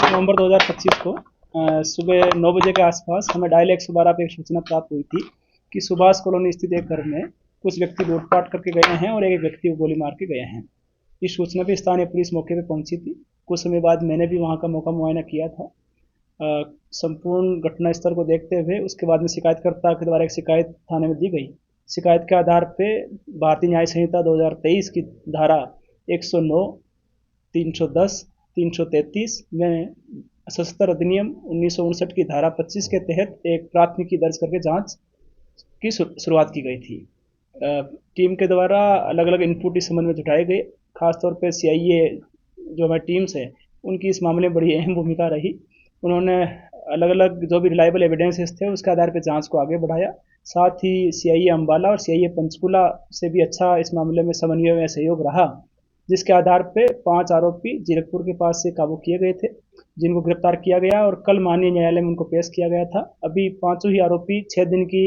नवंबर 2025 को सुबह 9 बजे के आसपास हमें डायल 112 पे एक सूचना प्राप्त हुई थी कि सुभाष कॉलोनी स्थित एक घर में कुछ व्यक्ति लूटपाट करके गए हैं और एक व्यक्ति को गोली मार के गए हैं। इस सूचना पे स्थानीय पुलिस मौके पे पहुंची थी। कुछ समय बाद मैंने भी वहां का मौका मुआयना किया था। संपूर्ण घटना स्थल को देखते हुए उसके बाद में शिकायतकर्ता के द्वारा एक शिकायत थाने में दी गई। शिकायत के आधार पे भारतीय न्याय संहिता 2023 की धारा 109, 310, 333 में सशस्त्र अधिनियम 1959 की धारा 25 के तहत एक प्राथमिकी दर्ज करके जांच की शुरुआत की गई थी। टीम के द्वारा अलग अलग इनपुट इस संबंध में जुटाए गए। खासतौर पर सीआईए जो हमारी टीम्स है उनकी इस मामले में बड़ी अहम भूमिका रही। उन्होंने अलग अलग जो भी रिलायबल एविडेंसेस थे उसके आधार पर जांच को आगे बढ़ाया। साथ ही सीआईए अम्बाला और सीआईए पंचकुला से भी अच्छा इस मामले में समन्वय में सहयोग रहा, जिसके आधार पे 5 आरोपी जीरकपुर के पास से काबू किए गए थे, जिनको गिरफ्तार किया गया और कल माननीय न्यायालय में उनको पेश किया गया था। अभी पांचों ही आरोपी 6 दिन की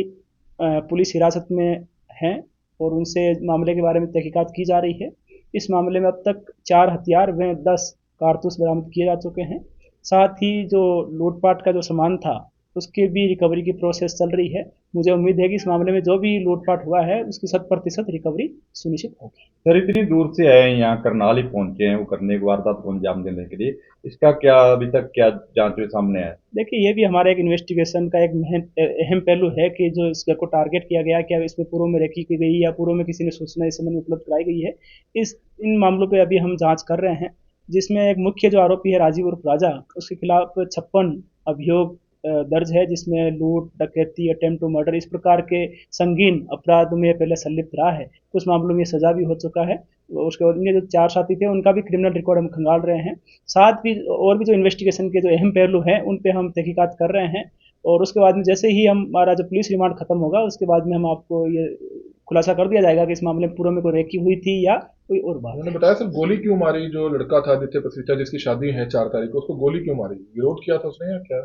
पुलिस हिरासत में हैं और उनसे मामले के बारे में तहकीकात की जा रही है। इस मामले में अब तक 4 हथियार व 10 कारतूस बरामद किए जा चुके हैं। साथ ही जो लूटपाट का जो सामान था उसकी भी रिकवरी की प्रोसेस चल रही है। मुझे उम्मीद है कि इस मामले में जो भी लूटपाट हुआ है उसकी 100% रिकवरी सुनिश्चित होगी। सर, इतनी दूर से आए हैं, यहाँ करनाल ही पहुंचे हैं वो करने की वारदात को अंजाम देने के लिए, इसका क्या अभी तक क्या जांच में सामने है? देखिए, ये भी हमारे एक इन्वेस्टिगेशन का एक अहम पहलू है कि जो इस घर को टारगेट किया गया, क्या इसमें पूर्व में रेकी की गई या पूर्व में किसी ने सूचना इस संबंध में उपलब्ध कराई गई है। इन मामलों पे अभी हम जांच कर रहे हैं, जिसमें एक मुख्य जो आरोपी है राजीव उर्फ राजा, उसके खिलाफ 56 अभियोग दर्ज है, जिसमें लूट, डकैती, अटेम्प्ट टू मर्डर इस प्रकार के संगीन अपराध में पहले संलिप्त रहा है। कुछ मामलों में सजा भी हो चुका है। उसके बाद में जो 4 साथी थे उनका भी क्रिमिनल रिकॉर्ड हम खंगाल रहे हैं। साथ भी और भी जो इन्वेस्टिगेशन के जो अहम पहलू हैं उन पे हम तहकीकात कर रहे हैं और उसके बाद में जैसे ही हमारा जो पुलिस रिमांड खत्म होगा उसके बाद में हम आपको ये खुलासा कर दिया जाएगा कि इस मामले में पूर्व में कोई रेकी हुई थी या कोई और बात। उन्होंने बताया सर गोली क्यों मारी? जो लड़का था आदित्य पसरीचा जिसकी शादी है 4 तारीख को, उसको गोली क्यों मारी? विरोध किया था उसने या क्या?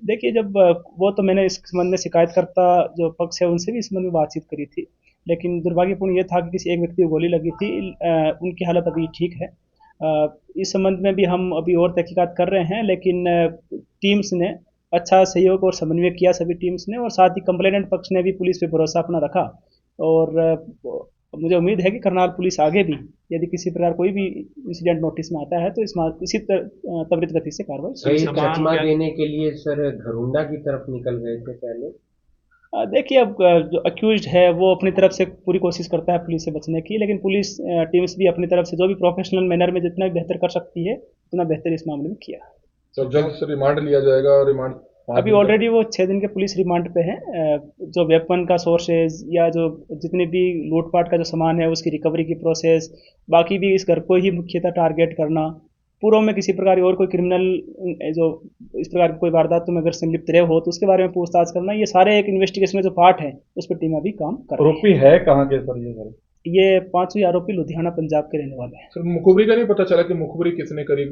देखिए, जब वो तो मैंने इस संबंध में शिकायतकर्ता जो पक्ष है उनसे भी इस संबंध में बातचीत करी थी, लेकिन दुर्भाग्यपूर्ण ये था कि किसी एक व्यक्ति को गोली लगी थी। उनकी हालत अभी ठीक है। इस संबंध में भी हम अभी और तहकीकात कर रहे हैं, लेकिन टीम्स ने अच्छा सहयोग और समन्वय किया सभी टीम्स ने, और साथ ही कंप्लेनेंट पक्ष ने भी पुलिस पे भरोसा अपना रखा। और मुझे उम्मीद है कि करनाल पुलिस आगे भी यदि किसी प्रकार कोई भी इंसिडेंट नोटिस में आता है तो इसी त्वरित गति से कार्रवाई। चकमा देने के लिए सर घरुंडा की तरफ निकल गए थे पहले। देखिए, अब जो अक्यूज्ड है वो अपनी तरफ से पूरी कोशिश करता है पुलिस से बचने की, लेकिन पुलिस टीम्स भी अपनी तरफ से जो भी प्रोफेशनल मैनर में जितना बेहतर कर सकती है उतना बेहतर इस मामले में किया। तो जल्द से रिमांड लिया जाएगा। रिमांड अभी ऑलरेडी वो 6 दिन के पुलिस रिमांड पे हैं। जो वेपन का सोर्सेज या जो जितने भी लूटपाट का जो सामान है उसकी रिकवरी की प्रोसेस, बाकी भी इस घर को ही मुख्यतः टारगेट करना, पूर्व में किसी प्रकार और कोई क्रिमिनल जो इस प्रकार की कोई वारदातों में अगर संलिप्त रहे हो तो उसके बारे में पूछताछ करना, ये सारे एक इन्वेस्टिगेशन में जो पार्ट है उस पर टीम अभी काम कर रही है। आरोपी है कहाँ के सर ये सर? ये 5 ही आरोपी लुधियाना पंजाब के रहने वाले हैं। सर मुखबिरी का नहीं पता चला कि मुखबिरी किसने करी?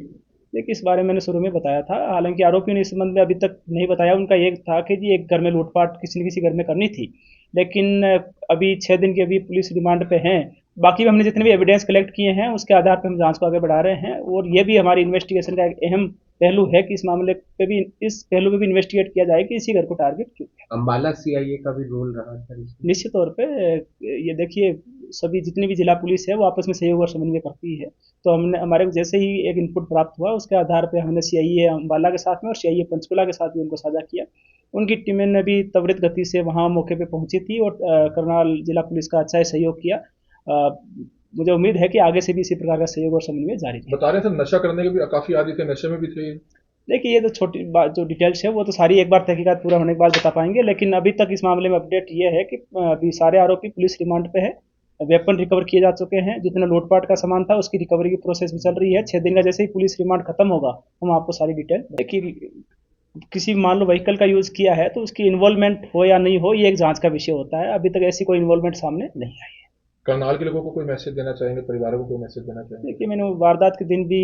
देखिए, इस बारे में मैंने शुरू में बताया था, हालांकि आरोपियों ने इस संबंध में अभी तक नहीं बताया। उनका ये था कि जी एक घर में लूटपाट किसी न किसी घर में करनी थी, लेकिन अभी 6 दिन की अभी पुलिस रिमांड पे हैं। बाकी भी हमने जितने भी एविडेंस कलेक्ट किए हैं उसके आधार पर हम जांच को आगे बढ़ा रहे हैं, और ये भी हमारी इन्वेस्टिगेशन का एक अहम पहलू है कि इस मामले पे भी, इस पहलू पे भी इन्वेस्टिगेट किया जाए कि इसी घर को टारगेट क्यों। अम्बाला सीआईए का भी रोल रहा था इसमें। निश्चित तौर पे ये देखिए, सभी जितनी भी जिला पुलिस है वो आपस में सहयोग और समन्वय करती है। तो हमने हमारे को जैसे ही एक इनपुट प्राप्त हुआ उसके आधार पे हमने सीआईए अम्बाला के साथ में और सीआईए पंचकुला के साथ भी उनको साझा किया। उनकी टीमें ने भी त्वरित गति से वहाँ मौके पे पहुंची थी और करनाल जिला पुलिस का अच्छा सहयोग किया। मुझे उम्मीद है कि आगे से भी इसी प्रकार का सहयोग और समन्वय जारी रहेगा। बता रहे थे नशा करने के भी काफी आदी थे, नशे में भी थे। देखिए, ये तो छोटी बात, जो डिटेल्स है वो तो सारी एक बार तहकीकात पूरा होने के बाद बता पाएंगे, लेकिन अभी तक इस मामले में अपडेट ये है कि अभी सारे आरोपी पुलिस रिमांड पे है। वेपन रिकवर किए जा चुके हैं, जितना लूटपाट का सामान था उसकी रिकवरी की प्रोसेस भी चल रही है। 6 दिन का जैसे ही पुलिस रिमांड खत्म होगा हम आपको सारी डिटेल। देखिए, किसी मान लो व्हीकल का यूज किया है तो उसकी इन्वॉल्वमेंट हो या नहीं हो ये एक जांच का विषय होता है। अभी तक ऐसी कोई इन्वॉल्वमेंट सामने नहीं आई है। करनाल के लोगों को कोई मैसेज देना चाहेंगे, परिवारों को कोई मैसेज देना चाहेंगे? देखिए, मैंने वारदात के दिन भी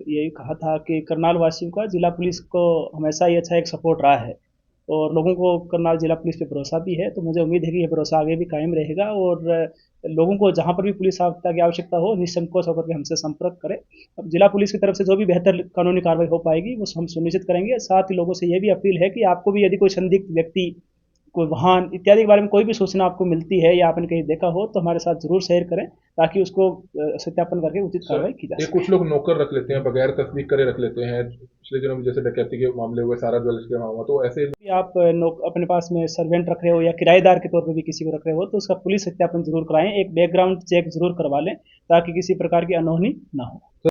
यही कहा था कि करनाल वासियों का जिला पुलिस को हमेशा ही अच्छा एक सपोर्ट रहा है। और लोगों को करनाल जिला पुलिस पे भरोसा भी है। तो मुझे उम्मीद है कि ये भरोसा आगे भी कायम रहेगा और लोगों को जहाँ पर भी पुलिस सहायता की आवश्यकता हो निसंकोच होकर के हमसे संपर्क करें। अब जिला पुलिस की तरफ से जो भी बेहतर कानूनी कार्रवाई हो पाएगी वो हम सुनिश्चित करेंगे। साथ ही लोगों से ये भी अपील है कि आपको भी यदि कोई संदिग्ध व्यक्ति, कोई वाहन इत्यादि के बारे में कोई भी सूचना आपको मिलती है या आपने कहीं देखा हो तो हमारे साथ ज़रूर शेयर करें ताकि उसको सत्यापन करके उचित कार्रवाई की जा ये सके। कुछ लोग नौकर रख लेते हैं, बगैर तस्दीक करे रख लेते हैं। पिछले दिनों में जैसे डकैती के मामले हुए, सारा ज्वेलर्स के मामला, तो ऐसे भी आप अपने पास में सर्वेंट रख रहे हो या किराएदार के तौर पे भी किसी को रख रहे हो तो उसका पुलिस सत्यापन जरूर कराएं, एक बैकग्राउंड चेक जरूर करवा लें ताकि किसी प्रकार की अनहोनी ना हो।